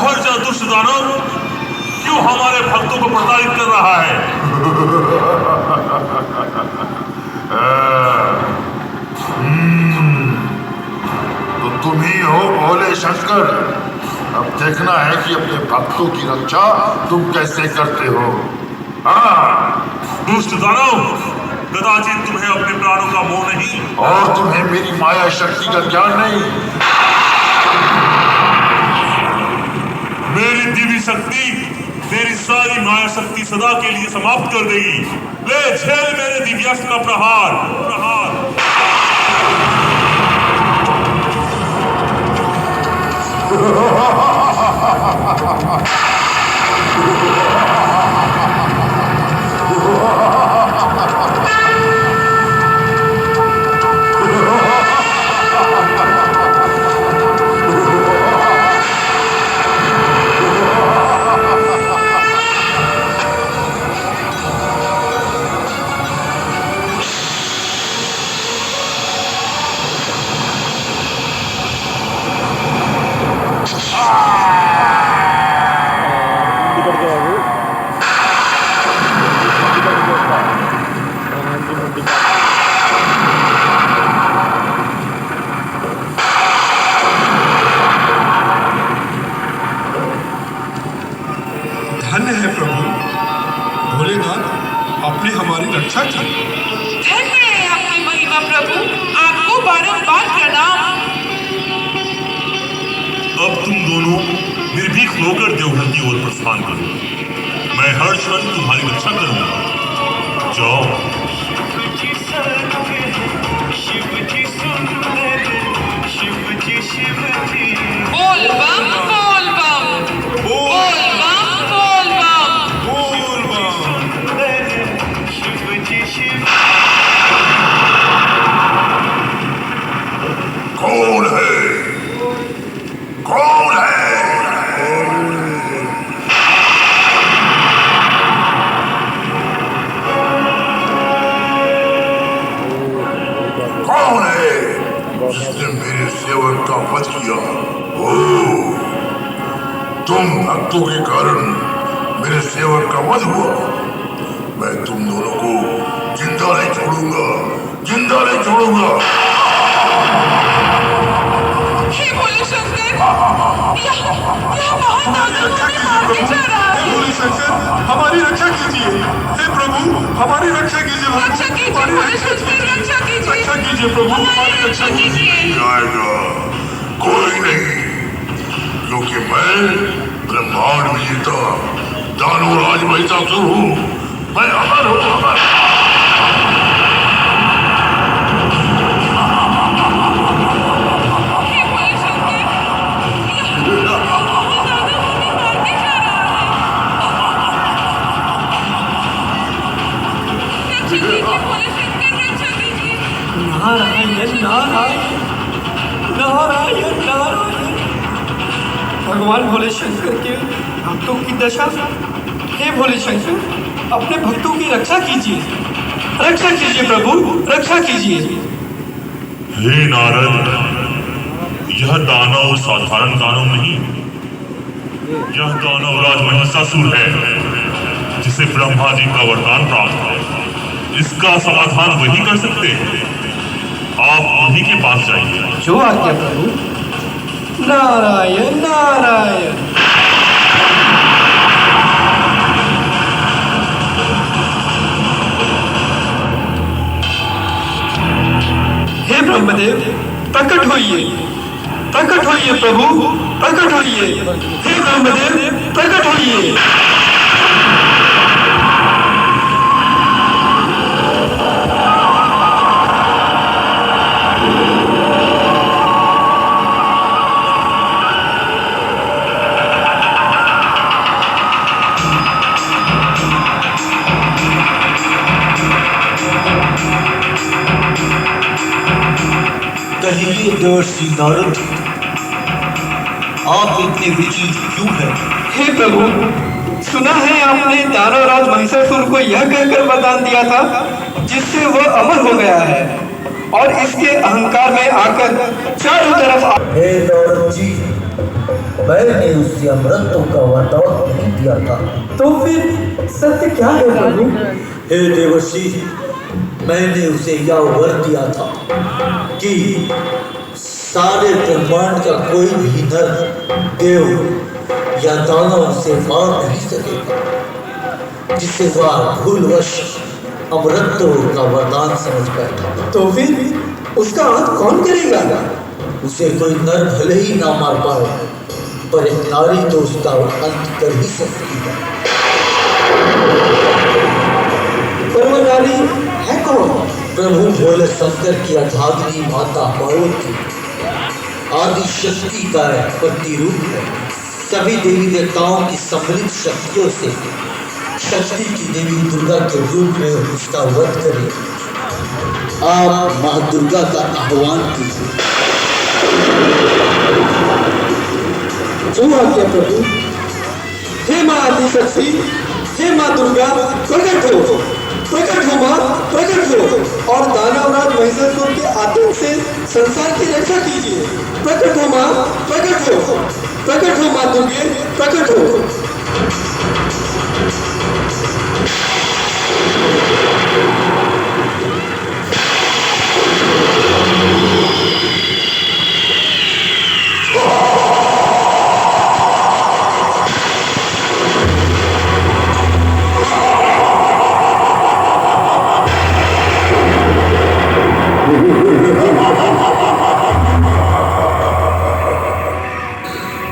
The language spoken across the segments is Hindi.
बाहर जा दुष्ट दानव, क्यों हमारे भक्तों को प्रताड़ित कर रहा है? तो तुम ही हो भोले शंकर। अब देखना है कि अपने भक्तों की रक्षा तुम कैसे करते हो। दुष्ट दानव, कदाचित तुम्हें अपने प्राणों का मोह नहीं और तुम्हें मेरी माया शक्ति का ज्ञान नहीं। मेरी दिव्य शक्ति मेरी सारी माया शक्ति सदा के लिए समाप्त कर देगी। ले झेल मेरे दिव्यास्त्र का प्रहार। धन्य है प्रभु भोलेनाथ, आपने हमारी रक्षा की। धन्य है आपकी महिमा प्रभु, आपको बारंबार प्रणाम। अब तुम दोनों निर्भीक होकर देवघर की ओर प्रस्थान करो। मैं हर क्षण तुम्हारी रक्षा करूंगा। जाओ। बोल बम बोल बम, बोल बम बोल बम। कौन है? कौन है? कौन है जिसने मेरे सेवक का वध किया? ओह, तुम भक्तों के कारण मेरे सेवक का वध हुआ। मैं तुम दोनों को जिंदा नहीं छोड़ूंगा, जिंदा नहीं छोड़ूंगा। हे भोले शंकर, यह महादानव हमें मारने जा रहा है। भोले शंकर, हमारी रक्षा कीजिए। हे प्रभु, हमारी रक्षा कीजिए। रक्षा कीजिए भोले शंकर, रक्षा कीजिए। रक्षा कीजिए प्रभु, हमारी रक्षा कीजिए। जाएगा कोई नहीं, क्योंकि मैं ब्रह्मांड विजेता दानव राज महिषासुर हूँ। मैं अमर हूँ, अमर। हे भोले शंकर, यह महादानव हमें मारने जा रहा है। रक्षा कीजिए भोले शंकर, रक्षा कीजिए। नारायण नारायण नारायण नारायण। भगवान भोले शंकर के भक्तों की दशा। हे भोले शंकर, अपने भक्तों की रक्षा कीजिए, रक्षा कीजिए प्रभु, रक्षा कीजिए। हे नारद, यह दानव साधारण दानव नहीं, यह दानव राज महिषासुर है, जिसे ब्रह्मा जी का वरदान प्राप्त है। इसका समाधान वही कर सकते हैं। आप उन्हीं के पास जाइए। जो आज्ञा प्रभु। नारायण नारायण। हे ब्रह्मदेव, प्रकट होइए, प्रकट होइए प्रभु, प्रकट होइए। हे ब्रह्मदेव, प्रकट होइए। कहिए देवर्षि नारद, आप इतने विचलित क्यों हैं? हे प्रभु, सुना है आपने दानवराज महिषासुर को यह कहकर वरदान दिया था जिससे वह अमर हो गया है और इसके अहंकार में आकर चारों तरफ हे नारद जी, मैंने उसे अमृतों का वरदान नहीं दिया था। तो फिर सत्य क्या है प्रभु? हे देवर्षि, मैंने उसे यह वर दिया था कि सारे ब्रह्मांड का कोई भी नर, देव या दानव उसे मार नहीं सकेगा, जिसे वह भूलवश अमृतों का वरदान समझ बैठा। तो फिर उसका अंत कौन करेगा? उसे कोई नर भले ही ना मार पाए, पर एक नारी तो उसका अंत कर ही सकती है। पर वो नारी है कौन? प्रभु भोले शंकर की अर्धांगिनी माता पार्वती आदि शक्ति का प्रतिरूप है। सभी देवी देवताओं की सम्मिलित शक्तियों से शक्ति की देवी दुर्गा के रूप में उसका वध करें। आप माँ दुर्गा का आह्वान कीजिए। जो आज्ञा प्रभु। हे माँ आदिशक्ति, हे माँ दुर्गा, प्रकट हो माँ, प्रकट हो और दानवराज महिषासुर के आतंक से संसार की रक्षा कीजिए। प्रकट हो माँ, प्रकट हो माँ दुर्गे, प्रकट हो।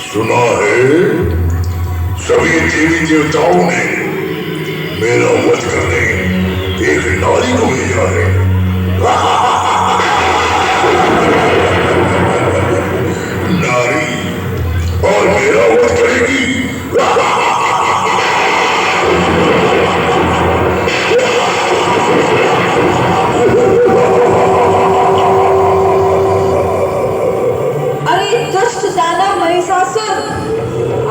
सुना है सभी देवी देवताओं ने मेरा वध करने एक नारी को भेजा है। नारी और मेरा वध करेगी। अरे दुष्ट दानव महिषासुर,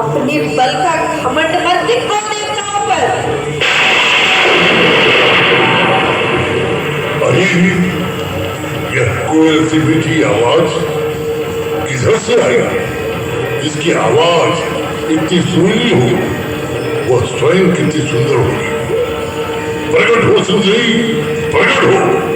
अपने बल का घमंड मत दिखाओ देवताओं पर। अरे यह कोयल सी मीठी आवाज किधर से आई? इसकी आवाज इतनी सुरीली हो, वह स्वयं कितनी सुंदर होगी। प्रकट हो सुंदरी, प्रकट हो।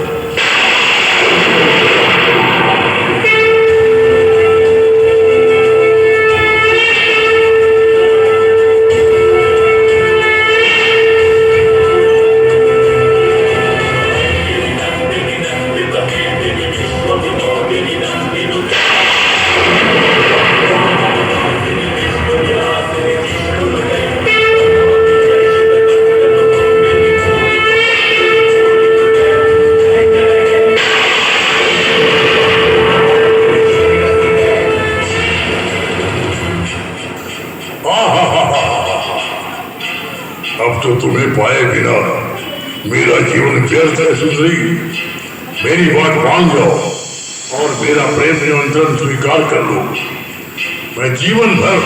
अब तो तुम्हें पाए बिना मेरा जीवन व्यर्थ है सुंदरी। मेरी बात मान जाओ और मेरा प्रेम निमंत्रण स्वीकार कर लो। मैं जीवन भर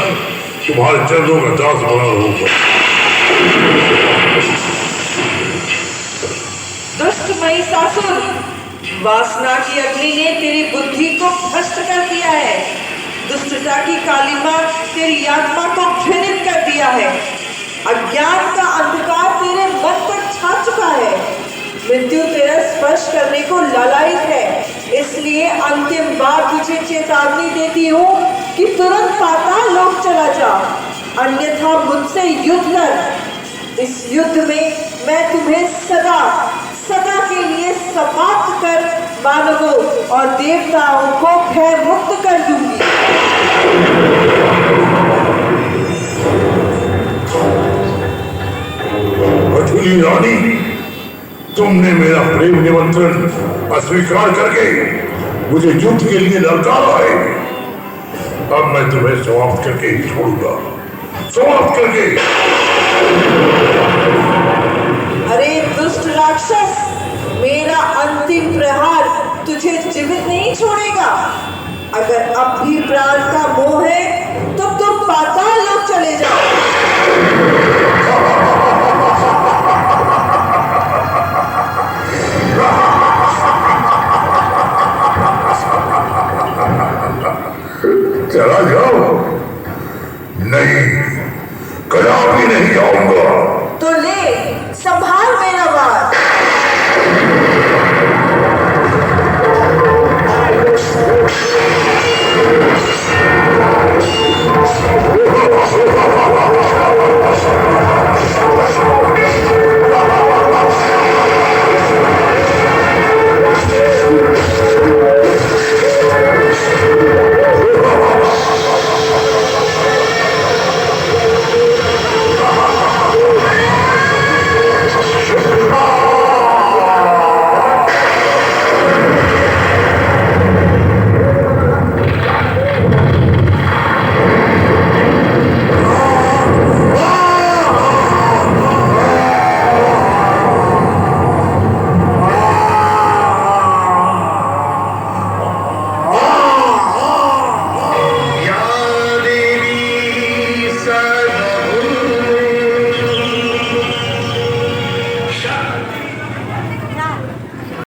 तुम्हारे चरणों का दास बना रहूंगा। दुष्ट महिषासुर, वासना की अग्नि ने तेरी बुद्धि को भ्रष्ट कर दिया है। दुष्टता की कालिमा तेरी आत्मा को घृणित कर दिया है। अज्ञान का अंधकार तेरे मन पर छा चुका है। मृत्यु तेरा स्पर्श करने को लालायित है। इसलिए अंतिम बार तुझे चेतावनी देती हूँ कि तुरंत पाताल लोक चला जा, अन्यथा मुझसे युद्ध कर। इस युद्ध में मैं तुम्हें सदा सदा के लिए समाप्त कर मानवों और देवताओं को भय मुक्त कर दूंगी। अधूरी रानी, तुमने मेरा प्रेम निमंत्रण अस्वीकार करके मुझे युद्ध के लिए ललकारा है। अब मैं तुम्हें समाप्त करके ही छोड़ूंगा, समाप्त करके। अरे दुष्ट राक्षस, मेरा अंतिम प्रहार तुझे जीवित नहीं छोड़ेगा। अगर अब भी प्राण का मोह है तो तुम पाताल लोक चले जाओ। चला जाओ, कदापि नहीं जाऊंगा। तो ले संभाल मेरा वार।